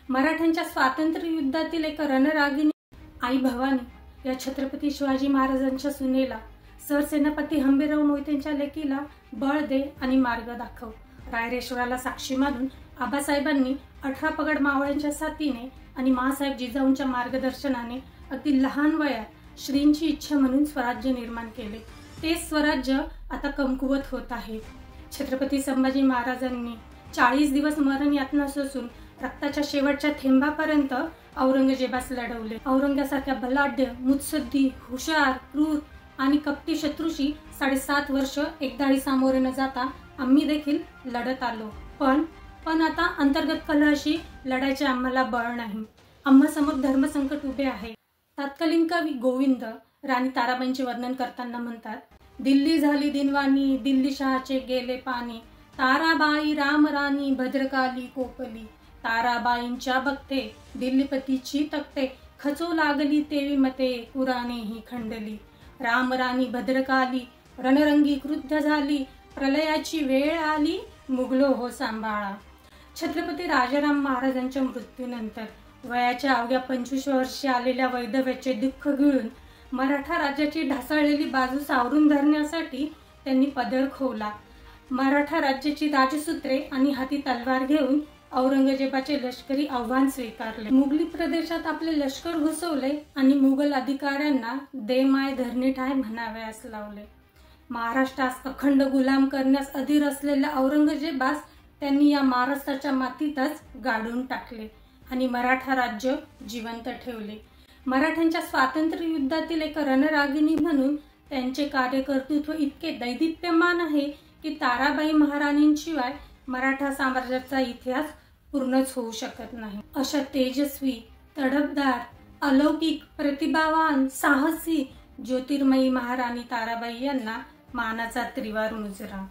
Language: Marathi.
मराठ्यांच्या स्वातंत्र्य युद्धातील एक रणरागिणी आई भवानी या छत्रपती शिवाजी महाराजांच्या सुनेला सरसेनापती हंबीरराव मोहितेंच्या लेकीला बळ दे आणि मार्ग दाखव रायरेश्वराला साक्षी मानून आबासाहेबांनी 18 पगड मावळ्यांच्या साथीने आणि मासाहेब जिजाऊंच्या मार्गदर्शनाने अगदी लहान वयात श्रींची इच्छा म्हणून स्वराज्य निर्माण केले। ते स्वराज्य आता कमकुवत होत आहे। छत्रपती संभाजी महाराजांनी 40 दिवस मरण यातना सोसून रक्ताच्या शेवटच्या थेंबापर्यंत औरंगजेबास लढवले। औरंग्यासारख्या बलाढ्य, मुत्सद्दी, हुशार, क्रूर आणि कपटी शत्रूशी 7.5 वर्ष एकदाही सामोरे न जाता आम्ही देखील लढत आलो। पण आता अंतर्गत कलहाशी लढायचे आम्हाला बळ नाही। आम्हा समोर धर्मसंकट उभे आहे। तत्कालीन कवी गोविंद राणी ताराबाईंचे वर्णन करताना म्हणतात, दिल्ली झाली दिनवाणी, दिल्ली शहाचे गेले पाणी, ताराबाई रामराणी भद्रकाली कोपली, ताराबाईंच्या बघते दिल्लीपतीची तकते, खचू लागली तेवी मते पुराणे ही खंडली, रामराणी भद्रकाली रणरंगी क्रुद्ध झाली, प्रलयाची वेळ आली मुगलो हो सांभाळा। छत्रपती राजाराम महाराजांच्या मृत्यूनंतर वयाच्या अवघ्या 25 वर्षे आलेल्या वैधव्याचे दुःख गिळून मराठा राज्याची ढासळलेली बाजू सावरून धरण्यासाठी त्यांनी पदर खोवला। मराठा राज्याची राजसूत्रे आणि हाती तलवार घेऊन औरंगजेबाचे लष्करी आव्हान स्वीकारले। मुघली प्रदेशात आपले लष्कर घुसवले आणि मुघल अधिकाऱ्यांना दे माय धरणी ठाय म्हणावयास लावले। महाराष्ट्रास अखंड गुलाम करण्यास अधीर असलेल्या औरंगजेबास त्यांनी या महाराष्ट्राच्या मातीतच गाडून टाकले आणि मराठा राज्य जिवंत ठेवले। मराठ्यांच्या स्वातंत्र्य युद्धातील एक रणरागिणी म्हणून त्यांचे कार्यकर्तृत्व इतके दैदिप्यमान आहे की ताराबाई महाराणींशिवाय मराठा साम्राज्याचा इतिहास पूर्णच होऊ शकत नाही। अशा तेजस्वी, तडफदार, अलौकिक, प्रतिभावान, साहसी, ज्योतिर्मयी महाराणी ताराबाई यांना मानाचा त्रिवार मुजरा।